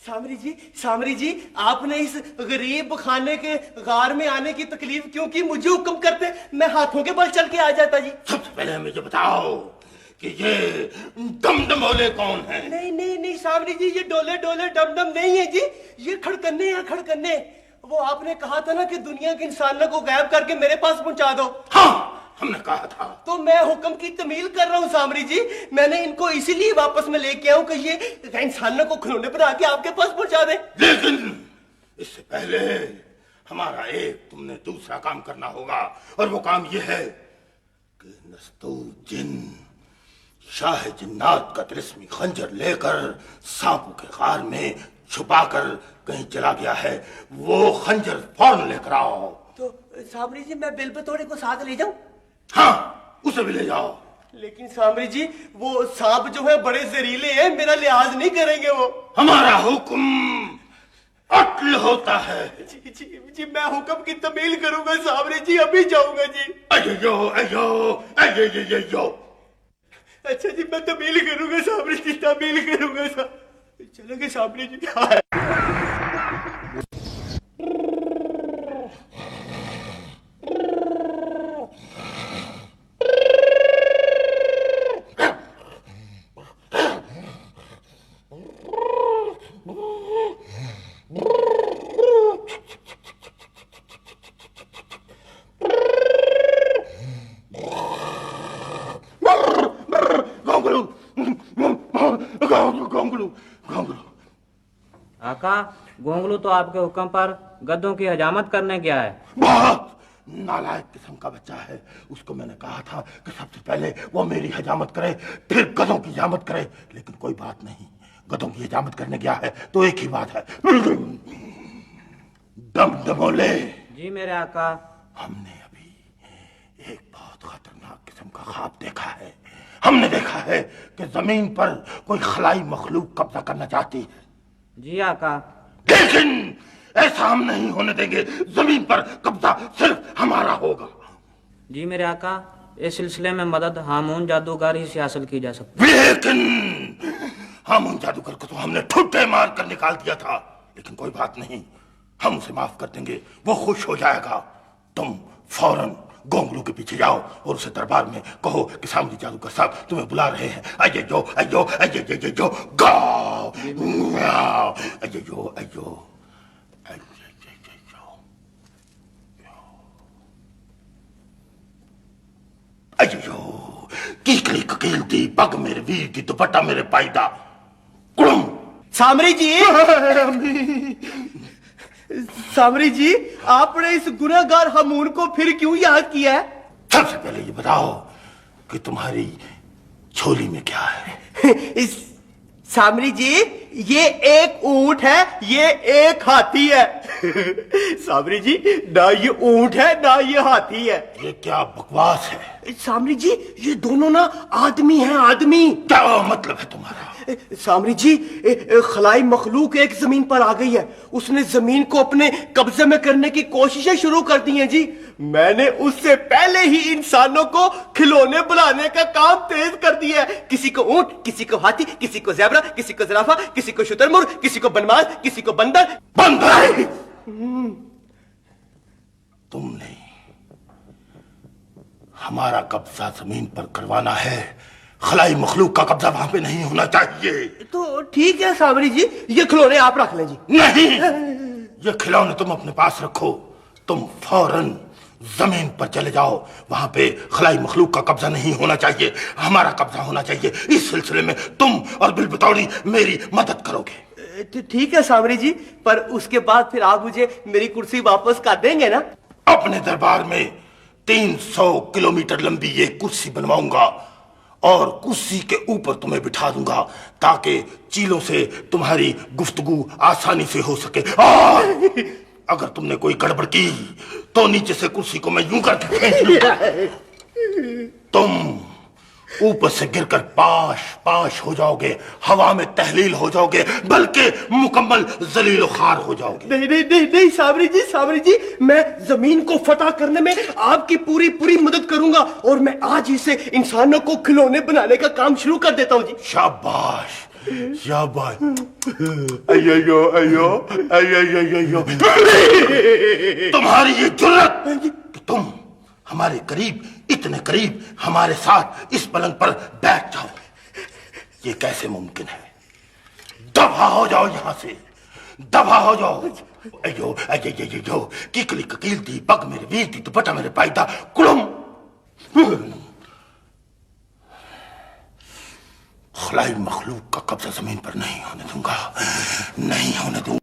सामरी जी, आपने इस गरीब खाने के गार में आने की तकलीफ क्यों की? मुझे हुक्म करते, मैं हाथों के बल चल के आ जाता जी। सबसे पहले हमें ये बताओ कि ये डमडमोले कौन है? नहीं सामरी जी, ये डोले डोले डमडम नहीं है जी, ये खड़कन्ने हैं, खड़कन्ने। वो आपने कहा था ना कि दुनिया के इंसानों को गायब करके मेरे पास पहुंचा दो। हाँ, हमने कहा था। तो मैं हुक्म की तमील कर रहा हूँ सामरी जी। मैंने इनको इसीलिए वापस में लेके आऊं कि ये इंसानों को खिलौने बना के आपके पास पहुंचा दे। लेकिन इससे पहले हमारा एक तुमने दूसरा काम करना होगा, और वो काम ये है कि नस्तूर जिन शाह जिन्नात का तिलिस्मी खंजर लेकर सांपों के गार में छुपाकर कहीं चला गया है, वो खंजर फौरन लेकर आओ। तो सामरी जी, मैं बिलबतौड़े को साथ ले जाऊं? हाँ, उसे भी ले जाओ। लेकिन सामरी जी, वो सांप जो है बड़े जहरीले हैं, मेरा लिहाज नहीं करेंगे वो। हमारा हुक्म अटल होता है। जी, मैं हुक्म की तमील करूंगा सामरी जी, अभी जाऊंगा जी। अयो अयो अयो। अच्छा जी, मैं तमील करूंगा सामरी जी, तमील करूंगा। चलेंगे सामरी जी। आका, गोंगलू तो आपके हुक्म पर गद्दों की हजामत करने गया है। बहुत नालायक किस्म का बच्चा है। उसको मैंने कहा था कि सबसे पहले वो मेरी हजामत करे, फिर गधों की हजामत करे, लेकिन कोई बात नहीं, गधों की हजामत करने गया है तो एक ही बात है, डमडमोले। जी मेरे आका। हमने अभी एक बहुत खतरनाक किस्म का ख्वाब देखा है। हमने देखा है कि जमीन पर कोई खलाई मखलूक कब्जा करना चाहती है। जी आका। लेकिन ऐसा हम नहीं होने देंगे। जमीन पर कब्जा सिर्फ हमारा होगा। जी मेरे आका, इस सिलसिले में मदद हामून जादूगर ही से हासिल की जा सकती है। लेकिन हामून जादूगर को तो हमने ठुड्डे मार कर निकाल दिया था, लेकिन कोई बात नहीं, हम उसे माफ कर देंगे, वो खुश हो जाएगा। तुम फौरन गोंगलू के पीछे जाओ और उसे दरबार में कहो कि सामने जादूगर साहब तुम्हें बुला रहे हैं। अयो अयो अयो गाओ, अयो अयो। अयो कीकड़ी ककीलती पग मेरे वीर की दुपट्टा मेरे पायदा कुड़म। सामरी जी, सामरी जी, आपने इस गुनहगार हमून को फिर क्यों याद किया है? सबसे पहले ये बताओ कि तुम्हारी झोली में क्या है? इस सामरी जी, ये एक ऊंट है, ये एक हाथी है। सामरी जी, ना ये ऊंट है ना ये हाथी है। ये क्या बकवास है? सामरी जी, ये दोनों ना आदमी हैं, आदमी। क्या मतलब है तुम्हारा? सामरी जी, खलाई मखलूक एक जमीन पर आ गई है। उसने जमीन को अपने कब्जे में करने की कोशिशें शुरू कर दी हैं जी। मैंने उससे पहले ही इंसानों को खिलौने बनाने का काम तेज कर दिया है। किसी को ऊंट, किसी को हाथी, किसी को ज़ेब्रा, किसी को जिराफा, किसी को शुतुरमुर्ग, किसी को बनमाज, किसी को बंदर। बंदर! तुमने हमारा कब्जा जमीन पर करवाना है, खलाई मखलूक का कब्जा वहां पे नहीं होना चाहिए। तो ठीक है सामरी जी, ये खिलौने आप रख लें जी। नहीं, ये खिलौने तुम अपने पास रखो। तुम फौरन जमीन पर चले जाओ, वहां पे खलाई मखलूक का कब्जा नहीं होना चाहिए, हमारा कब्जा होना चाहिए। इस सिलसिले में तुम और बिलबतौड़ी मेरी मदद करोगे। ठीक है सामरी जी, पर उसके बाद फिर आप मुझे मेरी कुर्सी वापस कर देंगे ना? अपने दरबार में 300 किलोमीटर लंबी ये कुर्सी बनवाऊंगा और कुर्सी के ऊपर तुम्हें बिठा दूंगा ताकि चीलों से तुम्हारी गुफ्तगू आसानी से हो सके। और अगर तुमने कोई गड़बड़ की तो नीचे से कुर्सी को मैं यूं करके खींच लूंगा। तुम ऊपर से गिरकर पाश पाश हो जाओगे, हवा में तहलील हो जाओगे, बल्कि मुकम्मल जलील खार हो जाओगे। नहीं नहीं नहीं नहीं साबरी जी, मैं जमीन को फतह करने में आपकी पूरी पूरी मदद करूंगा और मैं आज ही से इंसानों को खिलौने बनाने का काम शुरू कर देता हूँ जी। शाबाश, शाबाश। अयो अयो अयो तुम्हारी ये जुर्रत कि तुम हमारे करीब, इतने करीब हमारे साथ इस पलंग पर बैठ जाओ, ये कैसे मुमकिन है? दफा हो जाओ यहां से, दफा हो जाओ। अयो अयो किकली ककील दी पग मेरे वीर दी दुपट्टा मेरे पायदा कुड़म। खलाई मखलूक का कब्जा जमीन पर नहीं होने दूंगा, नहीं होने दूंगा।